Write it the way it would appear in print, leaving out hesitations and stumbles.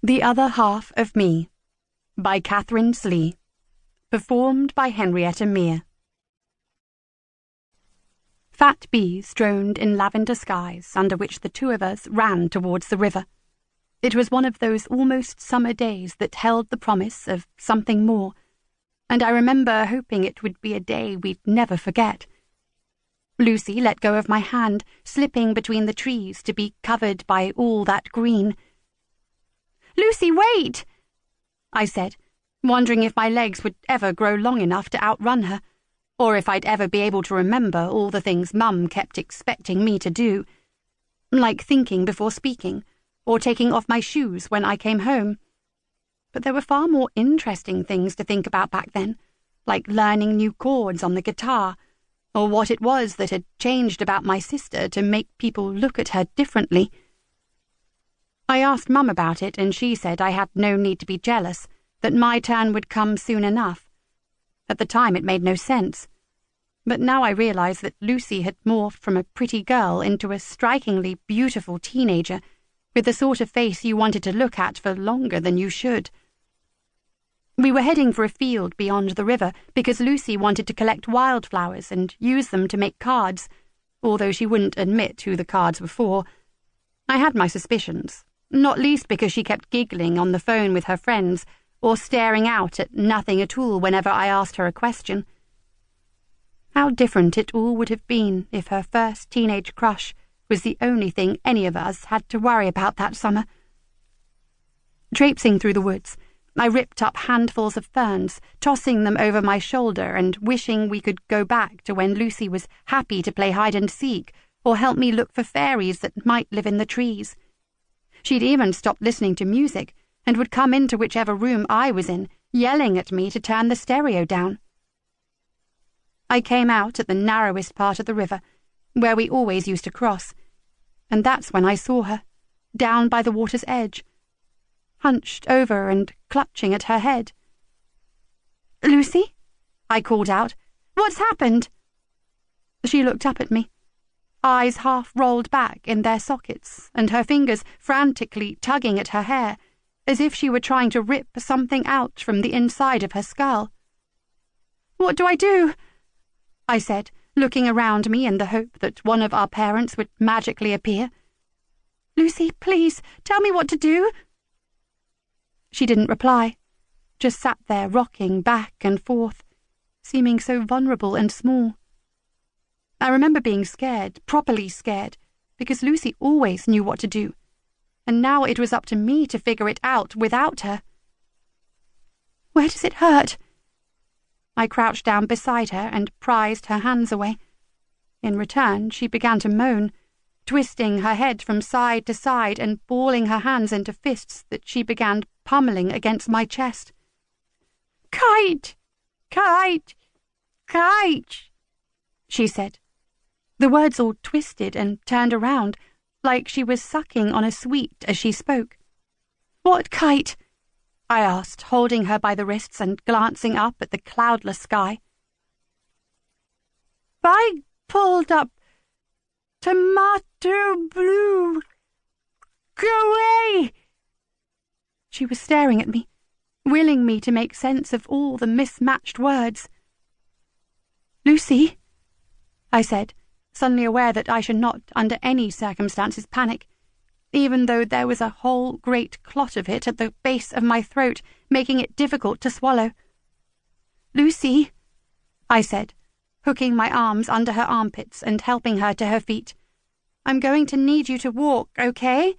The Other Half of Me by Katherine Slee. Performed by Henrietta Meire. Fat bees droned in lavender skies under which the two of us ran towards the river. It was one of those almost summer days that held the promise of something more, and I remember hoping it would be a day we'd never forget. Lucy let go of my hand, slipping between the trees to be covered by all that green. "Lucy, wait!" I said, wondering if my legs would ever grow long enough to outrun her, or if I'd ever be able to remember all the things Mum kept expecting me to do, like thinking before speaking, or taking off my shoes when I came home. But there were far more interesting things to think about back then, like learning new chords on the guitar, or what it was that had changed about my sister to make people look at her differently. I asked Mum about it, and she said I had no need to be jealous, that my turn would come soon enough. At the time it made no sense, but now I realize that Lucy had morphed from a pretty girl into a strikingly beautiful teenager, with the sort of face you wanted to look at for longer than you should. We were heading for a field beyond the river because Lucy wanted to collect wildflowers and use them to make cards, although she wouldn't admit who the cards were for. I had my suspicions, not least because she kept giggling on the phone with her friends or staring out at nothing at all whenever I asked her a question. How different it all would have been if her first teenage crush was the only thing any of us had to worry about that summer. Traipsing through the woods, I ripped up handfuls of ferns, tossing them over my shoulder and wishing we could go back to when Lucy was happy to play hide-and-seek or help me look for fairies that might live in the trees. She'd even stopped listening to music and would come into whichever room I was in, yelling at me to turn the stereo down. I came out at the narrowest part of the river, where we always used to cross, and that's when I saw her, down by the water's edge, hunched over and clutching at her head. "Lucy?" I called out. "What's happened?" She looked up at me, eyes half rolled back in their sockets, and her fingers frantically tugging at her hair, as if she were trying to rip something out from the inside of her skull. "What do I do?" I said, looking around me in the hope that one of our parents would magically appear. "Lucy, please, tell me what to do." She didn't reply, just sat there rocking back and forth, seeming so vulnerable and small. I remember being scared, properly scared, because Lucy always knew what to do, and now it was up to me to figure it out without her. "Where does it hurt?" I crouched down beside her and prized her hands away. In return, she began to moan, twisting her head from side to side and balling her hands into fists that she began pummeling against my chest. "Kite! Kite! Kite!" she said. The words all twisted and turned around, like she was sucking on a sweet as she spoke. "What kite?" I asked, holding her by the wrists and glancing up at the cloudless sky. "I pulled up tomato blue. Go away!" She was staring at me, willing me to make sense of all the mismatched words. "Lucy," I said, suddenly aware that I should not, under any circumstances, panic, even though there was a whole great clot of it at the base of my throat, making it difficult to swallow. "Lucy," I said, hooking my arms under her armpits and helping her to her feet. "I'm going to need you to walk, okay?